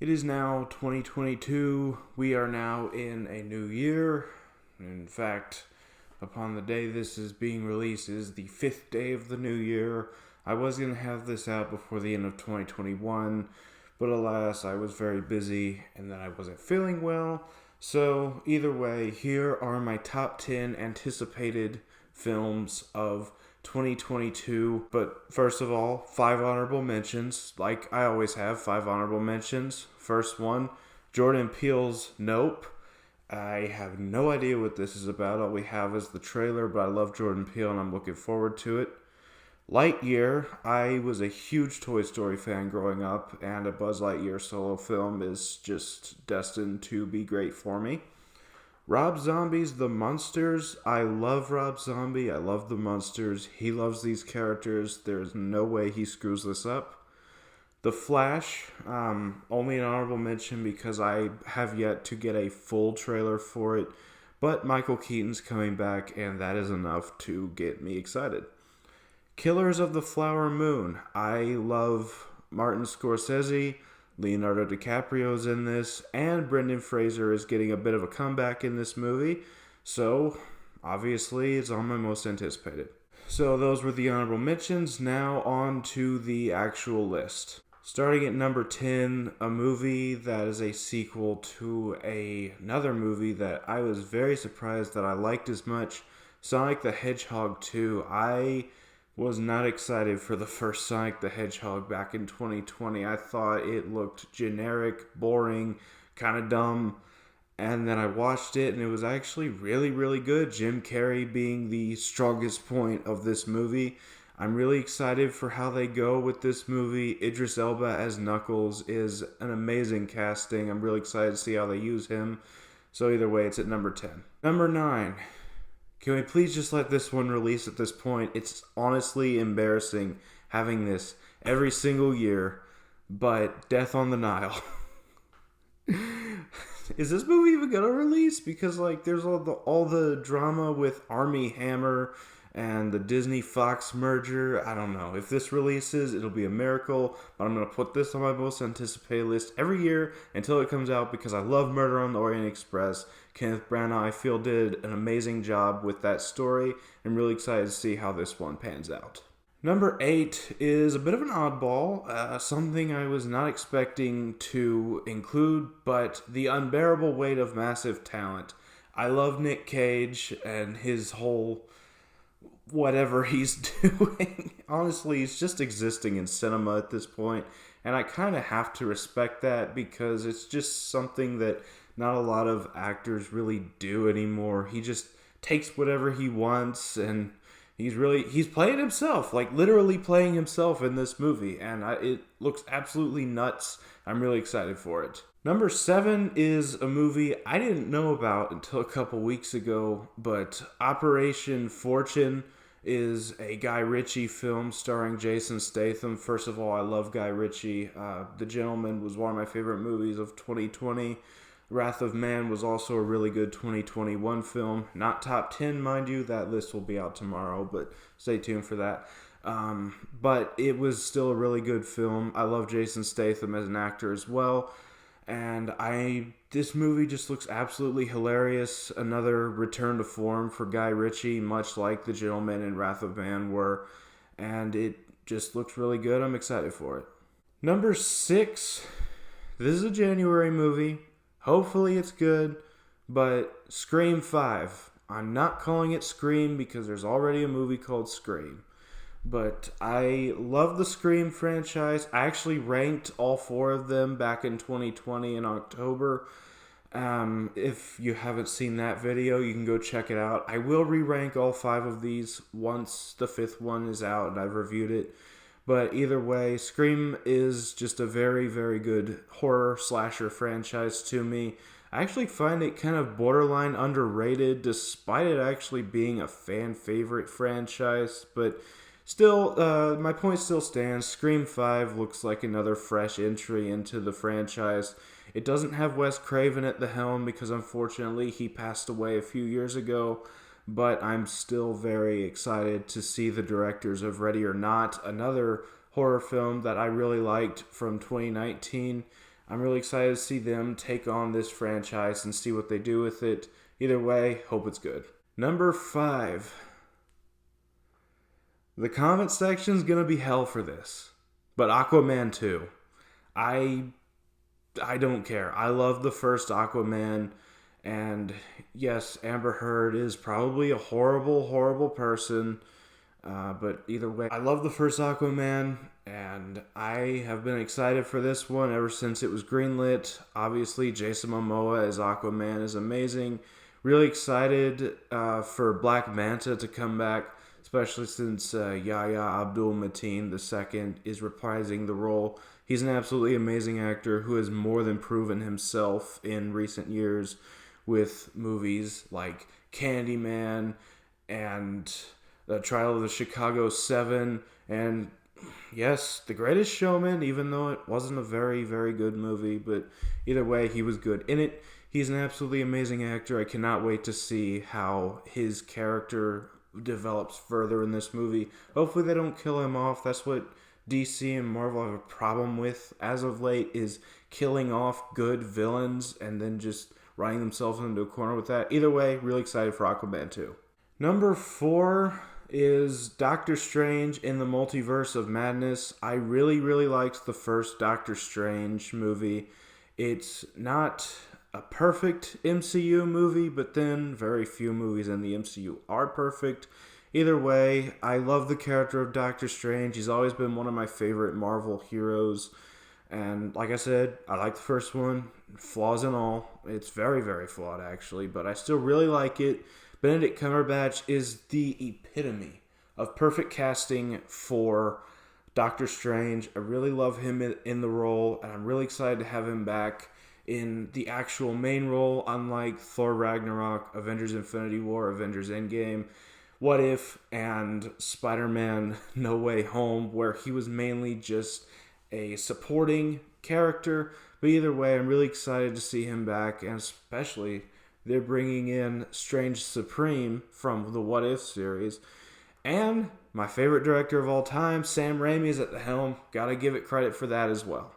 It is now 2022. We are now in a new year. In fact, upon the day this is being released, it is the 5th day of the new year. I was going to have this out before the end of 2021, but alas, I was very busy and then I wasn't feeling well. So, either way, here are my top 10 anticipated films of 2022. But first of all, 5 honorable mentions. Like I always have, 5 honorable mentions. First one, Jordan Peele's Nope. I have no idea what this is about. All we have is the trailer, but I love Jordan Peele and I'm looking forward to it. Lightyear. I was a huge Toy Story fan growing up, and a Buzz Lightyear solo film is just destined to be great for me. Rob Zombie's The Munsters. I love Rob Zombie. I love The Munsters. He loves these characters. There's no way he screws this up. The Flash. Only an honorable mention because I have yet to get a full trailer for it. But Michael Keaton's coming back, and that is enough to get me excited. Killers of the Flower Moon. I love Martin Scorsese. Leonardo DiCaprio's in this, and Brendan Fraser is getting a bit of a comeback in this movie, so obviously it's on my most anticipated. So those were the honorable mentions. Now on to the actual list. Starting at number 10, a movie that is a sequel to another movie that I was very surprised that I liked as much, Sonic the Hedgehog 2. I was not excited for the first Sonic the Hedgehog back in 2020. I thought it looked generic, boring, kind of dumb. And then I watched it and it was actually really, really good. Jim Carrey being the strongest point of this movie. I'm really excited for how they go with this movie. Idris Elba as Knuckles is an amazing casting. I'm really excited to see how they use him. So either way, it's at number 10. Number 9. Can we please just let this one release at this point? It's honestly embarrassing having this every single year, but Death on the Nile. Is this movie even gonna release? Because there's all the drama with Armie Hammer and the Disney Fox merger. I don't know. If this releases, it'll be a miracle, but I'm gonna put this on my most anticipated list every year until it comes out because I love Murder on the Orient Express. Kenneth Branagh, I feel, did an amazing job with that story. I'm really excited to see how this one pans out. Number 8 is a bit of an oddball, something I was not expecting to include, but The Unbearable Weight of Massive Talent. I love Nick Cage and his whole whatever he's doing. Honestly, he's just existing in cinema at this point, and I kind of have to respect that because it's just something that not a lot of actors really do anymore. He just takes whatever he wants, and he's playing himself, literally playing himself in this movie, and it looks absolutely nuts. I'm really excited for it. Number 7 is a movie I didn't know about until a couple weeks ago, but Operation Fortune is a Guy Ritchie film starring Jason Statham. First of all, I love Guy Ritchie. The Gentleman was one of my favorite movies of 2020. Wrath of Man was also a really good 2021 film. Not top 10, mind you. That list will be out tomorrow, but stay tuned for that. But it was still a really good film. I love Jason Statham as an actor as well. And this movie just looks absolutely hilarious. Another return to form for Guy Ritchie, much like The Gentleman and Wrath of Man were. And it just looks really good. I'm excited for it. Number 6. This is a January movie. Hopefully it's good, but Scream 5. I'm not calling it Scream because there's already a movie called Scream. But I love the Scream franchise. I actually ranked all 4 of them back in 2020 in October. If you haven't seen that video, you can go check it out. I will re-rank all 5 of these once the 5th one is out and I've reviewed it. But either way, Scream is just a very, very good horror slasher franchise to me. I actually find it kind of borderline underrated, despite it actually being a fan favorite franchise. But still, my point still stands. Scream 5 looks like another fresh entry into the franchise. It doesn't have Wes Craven at the helm because unfortunately he passed away a few years ago. But I'm still very excited to see the directors of Ready or Not, another horror film that I really liked from 2019. I'm really excited to see them take on this franchise and see what they do with it. Either way, hope it's good. Number 5. The comment section's gonna be hell for this. But Aquaman 2. I don't care. I love the first Aquaman. And yes, Amber Heard is probably a horrible, horrible person. But either way, I love the first Aquaman, and I have been excited for this one ever since it was greenlit. Obviously, Jason Momoa as Aquaman is amazing. Really excited for Black Manta to come back, especially since Yahya Abdul-Mateen II is reprising the role. He's an absolutely amazing actor who has more than proven himself in recent years with movies like Candyman and The Trial of the Chicago 7, and yes, The Greatest Showman, even though it wasn't a very, very good movie, but either way, he was good in it. He's an absolutely amazing actor. I cannot wait to see how his character develops further in this movie. Hopefully they don't kill him off. That's what DC and Marvel have a problem with as of late, is killing off good villains and then just writing themselves into a corner with that. Either way, really excited for Aquaman 2. Number 4 is Doctor Strange in the Multiverse of Madness. I really, really liked the first Doctor Strange movie. It's not a perfect MCU movie, but then very few movies in the MCU are perfect. Either way, I love the character of Doctor Strange. He's always been one of my favorite Marvel heroes. And like I said, I like the first one. Flaws and all. It's very, very flawed, actually. But I still really like it. Benedict Cumberbatch is the epitome of perfect casting for Doctor Strange. I really love him in the role. And I'm really excited to have him back in the actual main role. Unlike Thor Ragnarok, Avengers Infinity War, Avengers Endgame, What If, and Spider-Man No Way Home, where he was mainly just a supporting character. But either way, I'm really excited to see him back, and especially they're bringing in Strange Supreme from the What If series. And my favorite director of all time, Sam Raimi, is at the helm. Gotta give it credit for that as well.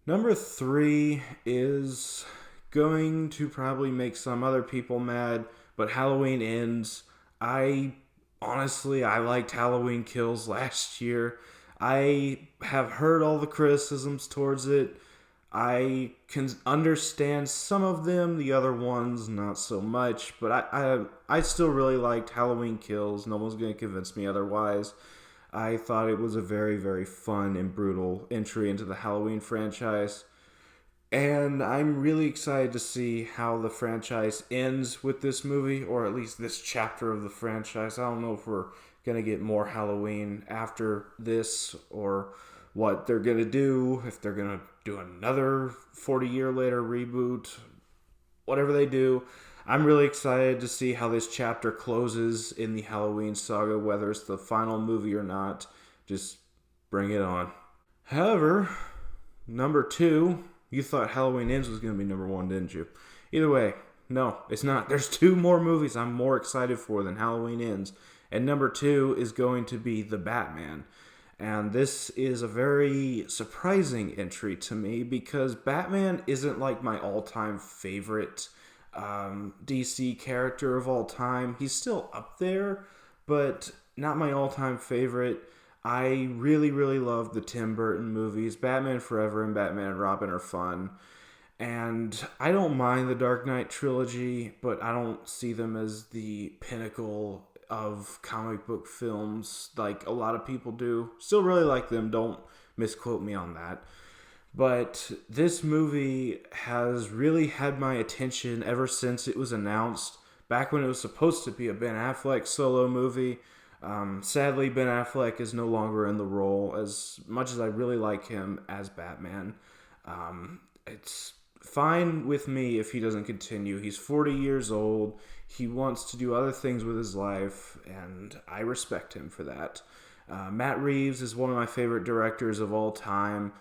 Number 3 is going to probably make some other people mad, but Halloween Ends. I liked Halloween Kills last year. I have heard all the criticisms towards it. I can understand some of them, the other ones not so much, but I still really liked Halloween Kills. No one's going to convince me otherwise. I thought it was a very, very fun and brutal entry into the Halloween franchise. And I'm really excited to see how the franchise ends with this movie, or at least this chapter of the franchise. I don't know if we're going to get more Halloween after this, or what they're going to do, if they're going to do another 40-year later reboot, whatever they do. I'm really excited to see how this chapter closes in the Halloween saga, whether it's the final movie or not. Just bring it on. However, number 2, you thought Halloween Ends was going to be number 1, didn't you? Either way, no, it's not. There's 2 more movies I'm more excited for than Halloween Ends. And number 2 is going to be The Batman. And this is a very surprising entry to me, because Batman isn't like my all-time favorite DC character of all time. He's still up there, but not my all-time favorite. I really, really love the Tim Burton movies. Batman Forever and Batman and Robin are fun. And I don't mind the Dark Knight trilogy, but I don't see them as the pinnacle of comic book films like a lot of people do. Still really like them, don't misquote me on that. But this movie has really had my attention ever since it was announced, back when it was supposed to be a Ben Affleck solo movie. Sadly, Ben Affleck is no longer in the role, as much as I really like him as Batman. It's fine with me if he doesn't continue. He's 40 years old. He wants to do other things with his life, and I respect him for that. Matt Reeves is one of my favorite directors of all time,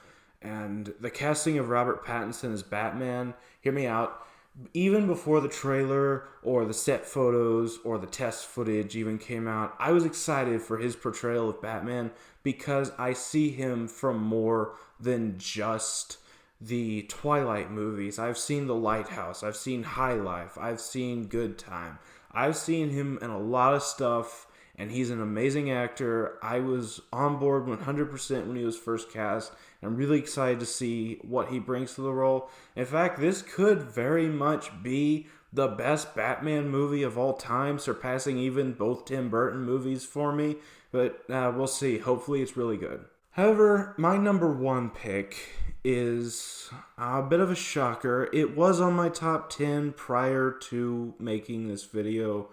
and the casting of Robert Pattinson as Batman, hear me out, even before the trailer or the set photos or the test footage even came out, I was excited for his portrayal of Batman, because I see him from more than just the Twilight movies. I've seen The Lighthouse. I've seen High Life. I've seen Good Time. I've seen him in a lot of stuff, and he's an amazing actor. I was on board 100% when he was first cast. I'm really excited to see what he brings to the role. In fact, this could very much be the best Batman movie of all time, surpassing even both Tim Burton movies for me. But we'll see. Hopefully it's really good. However, my number one pick is a bit of a shocker. It was on my top 10 prior to making this video,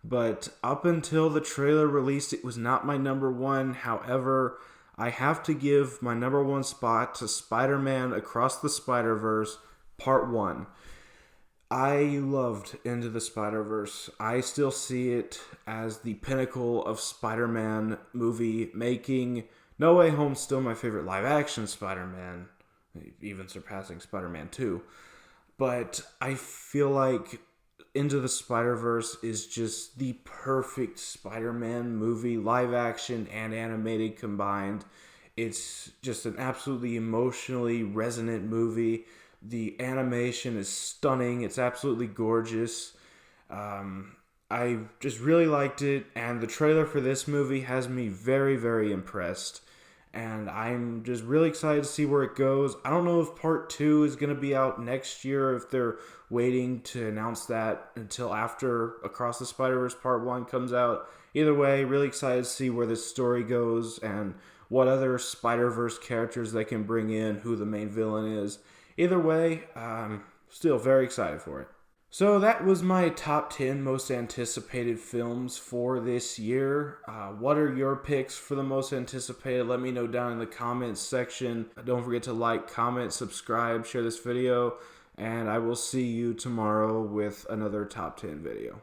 but up until the trailer released, it was not my number one. However, I have to give my number one spot to Spider-Man Across the Spider-Verse Part 1. I loved Into the Spider-Verse. I still see it as the pinnacle of Spider-Man movie making. No Way Home's still my favorite live-action Spider-Man, even surpassing Spider-Man 2. But I feel like Into the Spider-Verse is just the perfect Spider-Man movie, live-action and animated combined. It's just an absolutely emotionally resonant movie. The animation is stunning. It's absolutely gorgeous. I just really liked it, and the trailer for this movie has me very, very impressed. And I'm just really excited to see where it goes. I don't know if Part 2 is going to be out next year, if they're waiting to announce that until after Across the Spider-Verse Part 1 comes out. Either way, really excited to see where this story goes and what other Spider-Verse characters they can bring in, who the main villain is. Either way, I'm still very excited for it. So that was my top 10 most anticipated films for this year. What are your picks for the most anticipated? Let me know down in the comments section. Don't forget to like, comment, subscribe, share this video, and I will see you tomorrow with another top 10 video.